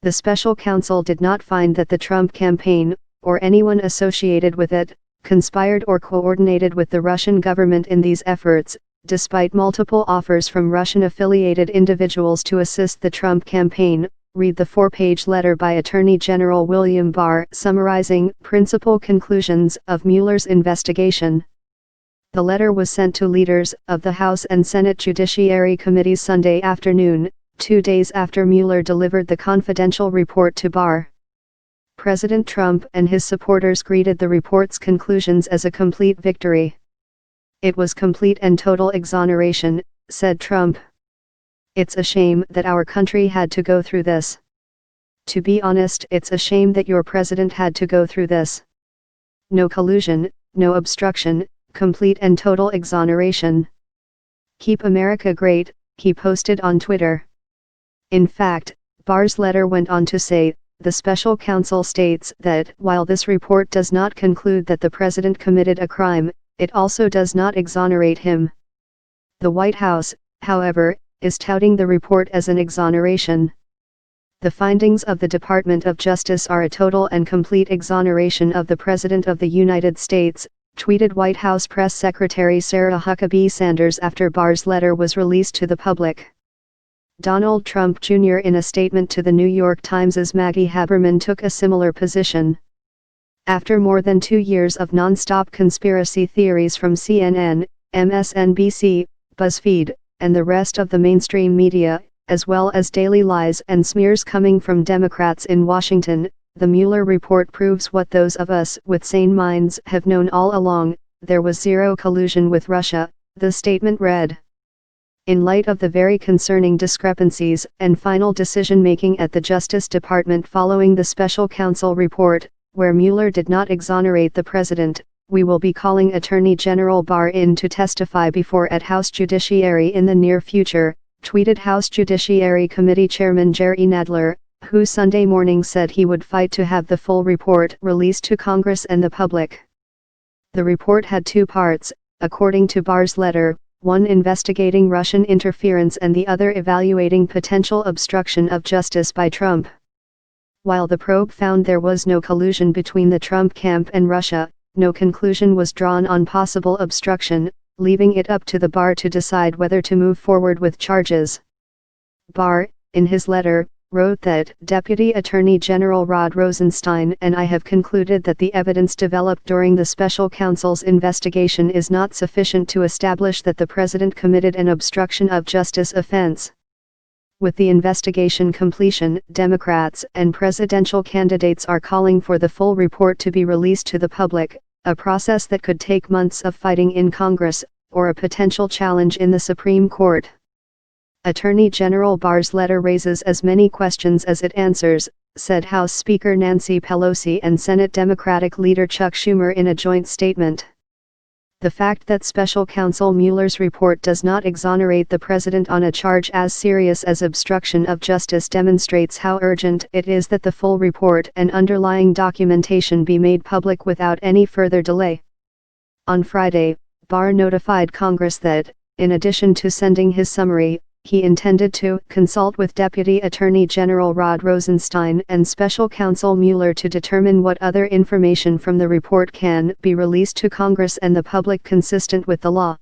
The special counsel did not find that the Trump campaign, or anyone associated with it, conspired or coordinated with the Russian government in these efforts, despite multiple offers from Russian-affiliated individuals to assist the Trump campaign. Read the 4-page letter by Attorney General William Barr summarizing principal conclusions of Mueller's investigation. The letter was sent to leaders of the House and Senate Judiciary Committees Sunday afternoon, 2 days after Mueller delivered the confidential report to Barr. President Trump and his supporters greeted the report's conclusions as a complete victory. "It was complete and total exoneration," said Trump. "It's a shame that our country had to go through this. To be honest, it's a shame that your president had to go through this. No collusion, no obstruction, complete and total exoneration. Keep America great," he posted on Twitter. In fact, Barr's letter went on to say, the special counsel states that while this report does not conclude that the president committed a crime, it also does not exonerate him. The White House, however, is touting the report as an exoneration. "The findings of the Department of Justice are a total and complete exoneration of the President of the United States," tweeted White House Press Secretary Sarah Huckabee Sanders after Barr's letter was released to the public. Donald Trump Jr. in a statement to the New York Times's Maggie Haberman took a similar position. After more than 2 years of non-stop conspiracy theories from CNN, MSNBC, BuzzFeed, and the rest of the mainstream media, as well as daily lies and smears coming from Democrats in Washington, the Mueller report proves what those of us with sane minds have known all along: there was zero collusion with Russia, the statement read. In light of the very concerning discrepancies and final decision-making at the Justice Department following the special counsel report, where Mueller did not exonerate the president, we will be calling Attorney General Barr in to testify before at House Judiciary in the near future, tweeted House Judiciary Committee Chairman Jerry Nadler, who Sunday morning said he would fight to have the full report released to Congress and the public. The report had 2 parts, according to Barr's letter, one investigating Russian interference and the other evaluating potential obstruction of justice by Trump. While the probe found there was no collusion between the Trump camp and Russia, no conclusion was drawn on possible obstruction, leaving it up to the Barr to decide whether to move forward with charges. Barr, in his letter, wrote that Deputy Attorney General Rod Rosenstein and I have concluded that the evidence developed during the special counsel's investigation is not sufficient to establish that the president committed an obstruction of justice offense. With the investigation completion, Democrats and presidential candidates are calling for the full report to be released to the public, a process that could take months of fighting in Congress, or a potential challenge in the Supreme Court. Attorney General Barr's letter raises as many questions as it answers, said House Speaker Nancy Pelosi and Senate Democratic leader Chuck Schumer in a joint statement. The fact that special counsel Mueller's report does not exonerate the president on a charge as serious as obstruction of justice demonstrates how urgent it is that the full report and underlying documentation be made public without any further delay. On Friday, Barr notified Congress that, in addition to sending his summary, he intended to consult with Deputy Attorney General Rod Rosenstein and Special Counsel Mueller to determine what other information from the report can be released to Congress and the public consistent with the law.